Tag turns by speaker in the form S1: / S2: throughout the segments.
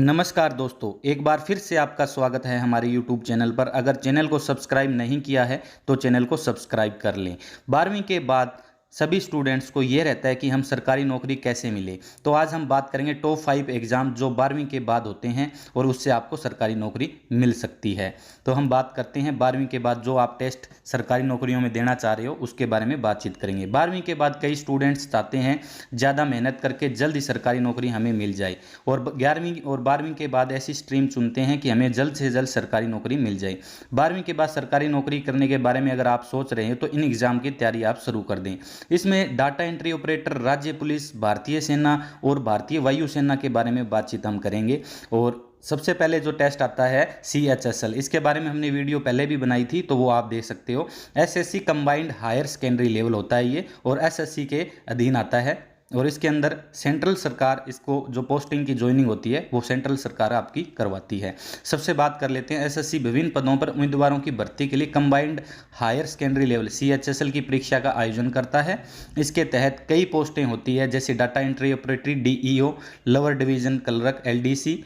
S1: नमस्कार दोस्तों, एक बार फिर से आपका स्वागत है हमारे YouTube चैनल पर। अगर चैनल को सब्सक्राइब नहीं किया है तो चैनल को सब्सक्राइब कर लें। 12वीं के बाद सभी स्टूडेंट्स को ये रहता है कि हम सरकारी नौकरी कैसे मिले। तो आज हम बात करेंगे टॉप 5 एग्ज़ाम जो 12वीं के बाद होते हैं और उससे आपको सरकारी नौकरी मिल सकती है। तो हम बात करते हैं 12वीं के बाद जो आप टेस्ट सरकारी नौकरियों में देना चाह रहे हो उसके बारे में बातचीत करेंगे। 12वीं के बाद कई स्टूडेंट्स चाहते हैं ज़्यादा मेहनत करके जल्द ही सरकारी नौकरी हमें मिल जाए और 11वीं और 12वीं के बाद ऐसी स्ट्रीम चुनते हैं कि हमें जल्द से जल्द सरकारी नौकरी मिल जाए। 12वीं के बाद सरकारी नौकरी करने के बारे में अगर आप सोच रहे हैं तो इन एग्ज़ाम की तैयारी आप शुरू कर दें। इसमें डाटा एंट्री ऑपरेटर, राज्य पुलिस, भारतीय सेना और भारतीय वायुसेना के बारे में बातचीत हम करेंगे। और सबसे पहले जो टेस्ट आता है CHSL, इसके बारे में हमने वीडियो पहले भी बनाई थी तो वो आप देख सकते हो। SSC combined higher secondary level होता है ये और SSC के अधीन आता है और इसके अंदर सेंट्रल सरकार इसको जो पोस्टिंग की ज्वाइनिंग होती है वो सेंट्रल सरकार आपकी करवाती है। सबसे बात कर लेते हैं SSC विभिन्न पदों पर उम्मीदवारों की भर्ती के लिए combined higher secondary level CHSL की परीक्षा का आयोजन करता है। इसके तहत कई पोस्टें होती है जैसे data entry operatory DEO, lower division clerk LDC,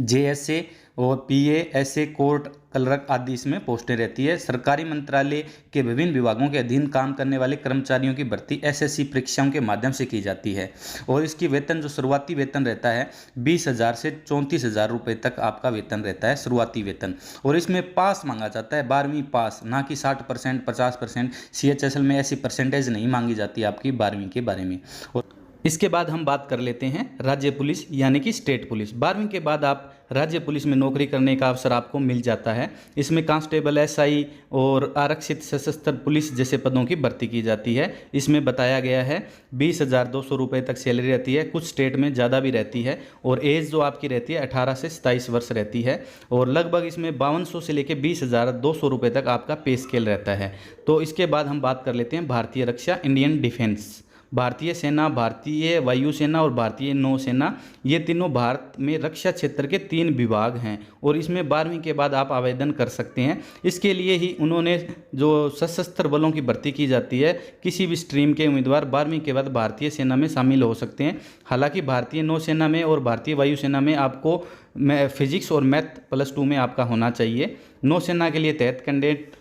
S1: JSA और PA, SA, कोर्ट क्लर्क आदि इसमें पोस्टें रहती है। सरकारी मंत्रालय के विभिन्न विभागों के अधीन काम करने वाले कर्मचारियों की भर्ती SSC परीक्षाओं के माध्यम से की जाती है और इसकी वेतन जो शुरुआती वेतन रहता है 20,000 से 34,000 रुपये तक आपका वेतन रहता है, शुरुआती वेतन। और इसमें पास मांगा जाता है, 12वीं पास, ना कि 60%, 50%। CHSL में ऐसी परसेंटेज नहीं मांगी जाती आपकी 12वीं के बारे में। और इसके बाद हम बात कर लेते हैं राज्य पुलिस यानी कि स्टेट पुलिस। 12वीं के बाद आप राज्य पुलिस में नौकरी करने का अवसर आपको मिल जाता है। इसमें कांस्टेबल, SI और आरक्षित सशस्त्र पुलिस जैसे पदों की भर्ती की जाती है। इसमें बताया गया है 20,200 रुपये तक सैलरी रहती है, कुछ स्टेट में ज़्यादा भी रहती है। और एज जो आपकी रहती है 18 से 27 वर्ष रहती है और लगभग इसमें 5200 से लेकर 20,200 रुपये तक आपका पे स्केल रहता है। तो इसके बाद हम बात कर लेते हैं भारतीय रक्षा, इंडियन डिफेंस। भारतीय सेना, भारतीय वायुसेना और भारतीय नौसेना, ये तीनों भारत में रक्षा क्षेत्र के 3 विभाग हैं और इसमें 12वीं के बाद आप आवेदन कर सकते हैं। इसके लिए ही उन्होंने जो सशस्त्र बलों की भर्ती की जाती है, किसी भी स्ट्रीम के उम्मीदवार 12वीं के बाद भारतीय सेना में शामिल हो सकते हैं। हालांकि भारतीय नौसेना में और भारतीय वायुसेना में आपको फिजिक्स और मैथ +2 में आपका होना चाहिए। नौसेना के लिए तहत कैंडिडेट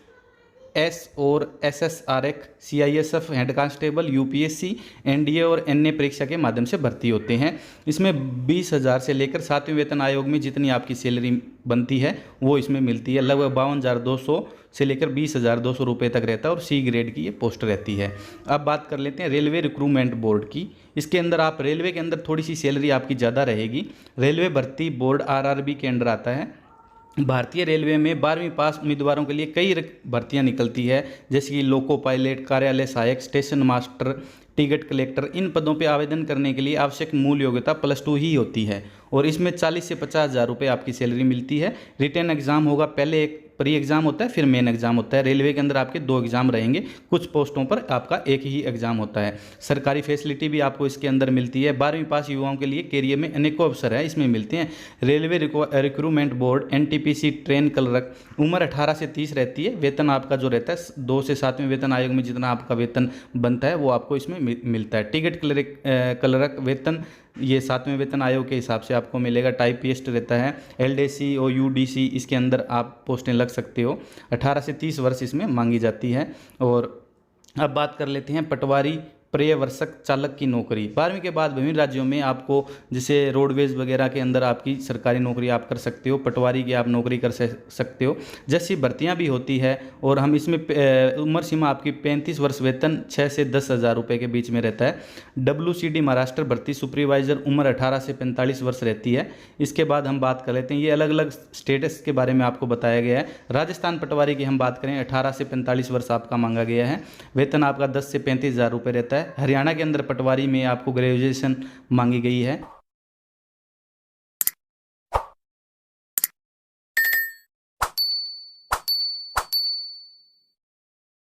S1: S और SSRX, CISF, head constable, UPSC, NDA और NA परीक्षा के माध्यम से भर्ती होते हैं। इसमें 20,000 से लेकर 7वें वेतन आयोग में जितनी आपकी सैलरी बनती है वो इसमें मिलती है। लगभग 52,200 से लेकर 20,200 रुपये तक रहता है और C ग्रेड की ये पोस्ट रहती है। अब बात कर लेते हैं रेलवे रिक्रूटमेंट बोर्ड की। इसके अंदर आप रेलवे के अंदर थोड़ी सी सैलरी आपकी ज़्यादा रहेगी। रेलवे भर्ती बोर्ड RRB के अंडर आता है। भारतीय रेलवे में 12वीं पास उम्मीदवारों के लिए कई भर्तियां निकलती है जैसे कि लोको पायलट, कार्यालय सहायक, स्टेशन मास्टर, टिकट कलेक्टर। इन पदों पर आवेदन करने के लिए आवश्यक मूल योग्यता +2 ही होती है और इसमें 40 से 50,000 रुपये आपकी सैलरी मिलती है। रिटन एग्जाम होगा, पहले एक प्री एग्ज़ाम होता है फिर मेन एग्ज़ाम होता है। रेलवे के अंदर आपके 2 एग्ज़ाम रहेंगे, कुछ पोस्टों पर आपका एक ही एग्ज़ाम होता है। सरकारी फैसिलिटी भी आपको इसके अंदर मिलती है। 12वीं पास युवाओं के लिए कैरियर में अनेकों अवसर है इसमें मिलते हैं। Railway recruitment board NTPC train clerk, उम्र 18 से 30 रहती है। वेतन आपका जो रहता है 2 से 7वें वेतन आयोग में जितना आपका वेतन बनता है वो आपको इसमें मिलता है। टिकट क्लर्क वेतन ये 7वें वेतन आयोग के हिसाब से आपको मिलेगा। टाइपिस्ट रहता है। LDC और UDC इसके अंदर आप पोस्टें लग सकते हो। 18 से 30 वर्ष इसमें मांगी जाती है। और अब बात कर लेते हैं पटवारी पर्यवेक्षक चालक की नौकरी। 12वीं के बाद विभिन्न राज्यों में आपको जैसे रोडवेज वगैरह के अंदर आपकी सरकारी नौकरी आप कर सकते हो, पटवारी की आप नौकरी कर सकते हो। जैसी भर्तियां भी होती है और हम इसमें उम्र सीमा आपकी 35 वर्ष, वेतन 6 से 10,000 रुपये के बीच में रहता है। WCD महाराष्ट्र भर्ती सुपरवाइजर, उम्र 18 से 45 वर्ष रहती है। इसके बाद हम बात कर लेते हैं, ये अलग अलग स्टेटस के बारे में आपको बताया गया है। राजस्थान पटवारी की हम बात करें 18 से 45 वर्ष आपका मांगा गया है। वेतन आपका 10 से 35,000 रुपये रहता है। हरियाणा के अंदर पटवारी में आपको ग्रेजुएशन मांगी गई है।